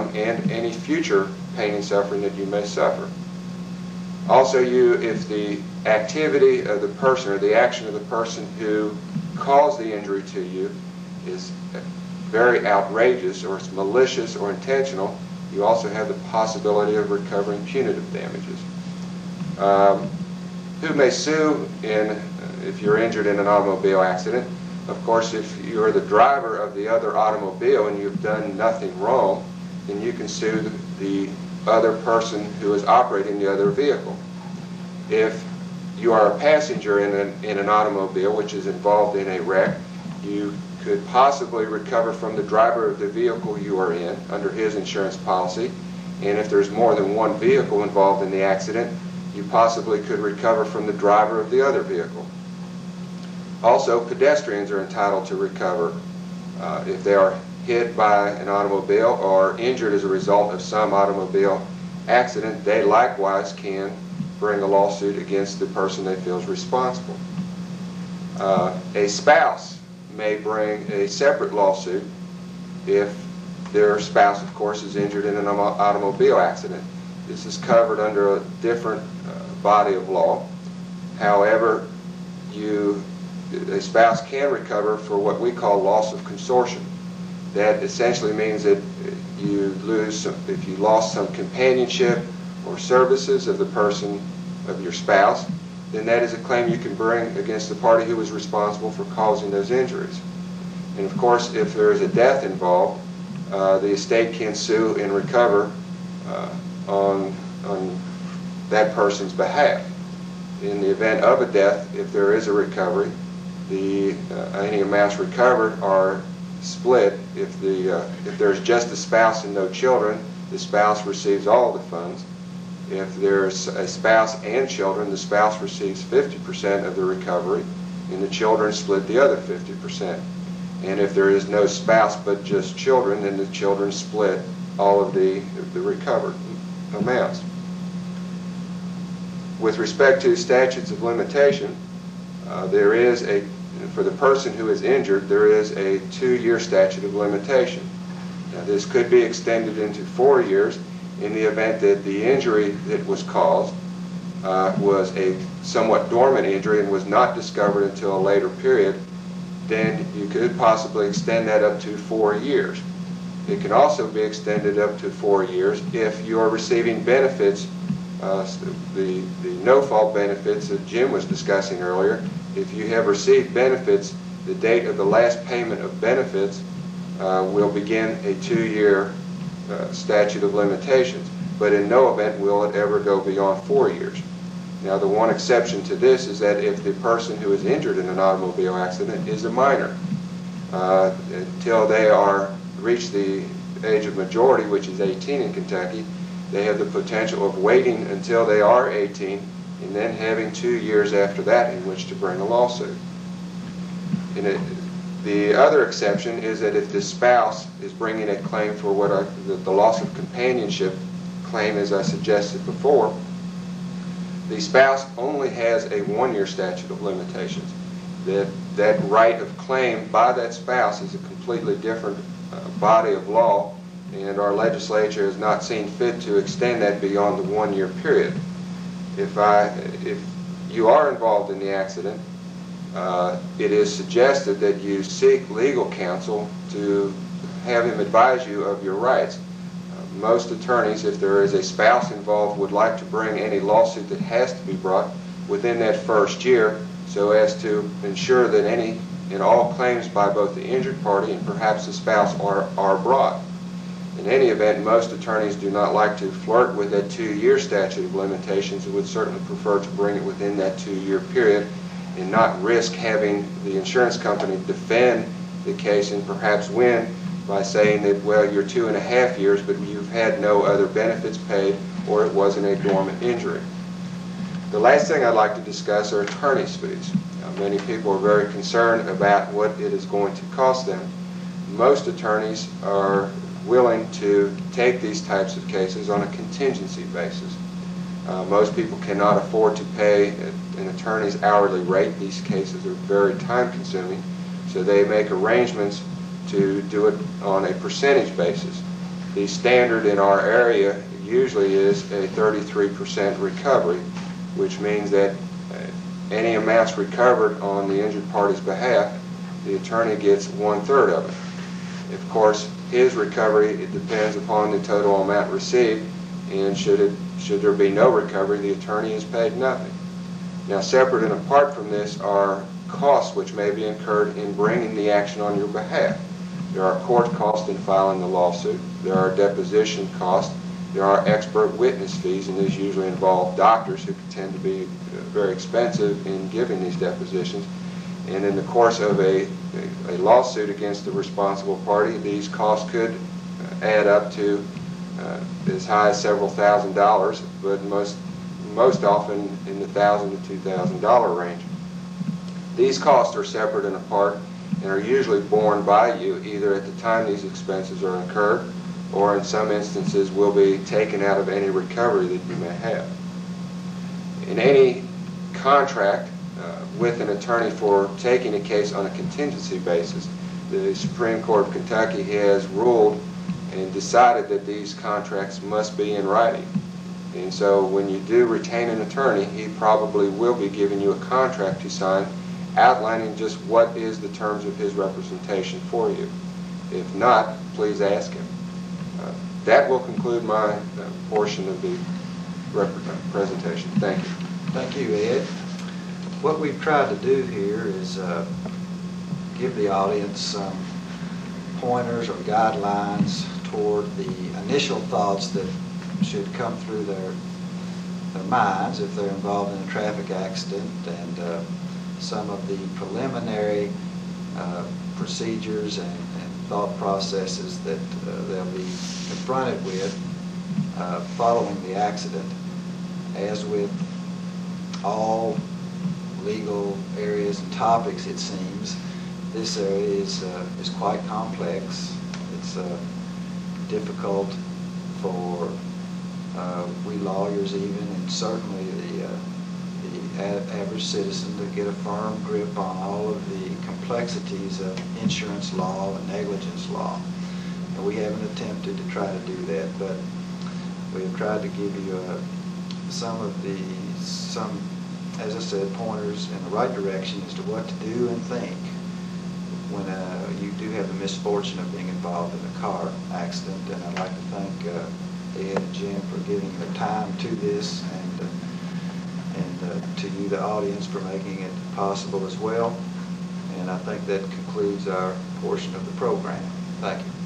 and any future pain and suffering that you may suffer. Also, if the activity of the person or the action of the person who caused the injury to you is very outrageous, or it's malicious or intentional, you also have the possibility of recovering punitive damages. Who may sue if you're injured in an automobile accident? Of course, if you're the driver of the other automobile and you've done nothing wrong, then you can sue the other person who is operating the other vehicle. If you are a passenger in an automobile which is involved in a wreck, you could possibly recover from the driver of the vehicle you are in under his insurance policy. And if there's more than one vehicle involved in the accident, you possibly could recover from the driver of the other vehicle. Also, pedestrians are entitled to recover if they are hit by an automobile or injured as a result of some automobile accident. They likewise can bring a lawsuit against the person they feel is responsible. A spouse may bring a separate lawsuit if their spouse, of course, is injured in an automobile accident. This is covered under a different body of law. However, a spouse can recover for what we call loss of consortium. That essentially means that if you lost some companionship or services of the person, of your spouse, then that is a claim you can bring against the party who was responsible for causing those injuries. And of course, if there is a death involved, the estate can sue and recover on that person's behalf. In the event of a death, if there is a recovery, any amounts recovered are split. If there's just a spouse and no children, the spouse receives all the funds. If there's a spouse and children, the spouse receives 50% of the recovery, and the children split the other 50%. And if there is no spouse but just children, then the children split all of the recovered amounts. With respect to statutes of limitation, for the person who is injured, there is a 2-year statute of limitation. Now, this could be extended into 4 years in the event that the injury that was caused was a somewhat dormant injury and was not discovered until a later period. Then you could possibly extend that up to 4 years. It can also be extended up to 4 years if you are receiving benefits, the no-fault benefits that Jim was discussing earlier. If you have received benefits, the date of the last payment of benefits will begin a 2-year statute of limitations, but in no event will it ever go beyond 4 years. Now, the one exception to this is that if the person who is injured in an automobile accident is a minor, until they reach the age of majority, which is 18 in Kentucky, they have the potential of waiting until they are 18 and then having 2 years after that in which to bring a lawsuit. The other exception is that if the spouse is bringing a claim for the loss of companionship claim, as I suggested before, the spouse only has a 1-year statute of limitations. That right of claim by that spouse is a completely different body of law, and our legislature has not seen fit to extend that beyond the 1-year period. If you are involved in the accident, it is suggested that you seek legal counsel to have him advise you of your rights. Most attorneys, if there is a spouse involved, would like to bring any lawsuit that has to be brought within that 1st year so as to ensure that any and all claims by both the injured party and perhaps the spouse are brought. In any event, most attorneys do not like to flirt with that 2-year statute of limitations and would certainly prefer to bring it within that 2-year period and not risk having the insurance company defend the case and perhaps win by saying that, well, you're 2.5 years, but you've had no other benefits paid or it wasn't a dormant injury. The last thing I'd like to discuss are attorney's fees. Many people are very concerned about what it is going to cost them. Most attorneys are willing to take these types of cases on a contingency basis. Most people cannot afford to pay an attorney's hourly rate. These cases are very time-consuming, so they make arrangements to do it on a percentage basis. The standard in our area usually is a 33% recovery, which means that any amounts recovered on the injured party's behalf, the attorney gets 1/3 of it. Of course, his recovery, it depends upon the total amount received, and should there be no recovery, the attorney is paid nothing. Now, separate and apart from this are costs which may be incurred in bringing the action on your behalf. There are court costs in filing the lawsuit. There are deposition costs. There are expert witness fees, and these usually involve doctors who tend to be very expensive in giving these depositions. And in the course of a lawsuit against the responsible party, these costs could add up to as high as several $1,000s, but most often in the $1,000 to $2,000 range. These costs are separate and apart and are usually borne by you either at the time these expenses are incurred, or in some instances will be taken out of any recovery that you may have. In any contract with an attorney for taking a case on a contingency basis, the Supreme Court of Kentucky has ruled and decided that these contracts must be in writing. And so when you do retain an attorney, he probably will be giving you a contract to sign outlining just what is the terms of his representation for you. If not, please ask him. That will conclude my portion of the presentation. Thank you. Thank you, Ed. What we've tried to do here is give the audience some pointers or guidelines toward the initial thoughts that should come through their minds if they're involved in a traffic accident, and some of the preliminary procedures and thought processes that they'll be confronted with following the accident. As with all legal areas and topics, it seems, this area is quite complex. It's difficult for we lawyers even, and certainly the average citizen, to get a firm grip on all of the complexities of insurance law and negligence law. And we haven't attempted to try to do that, but we have tried to give you some, as I said, pointers in the right direction as to what to do and think when you do have the misfortune of being involved in a car accident. And I'd like to thank Ed and Jim for giving their time to this, and to you, the audience, for making it possible as well. And I think that concludes our portion of the program. Thank you.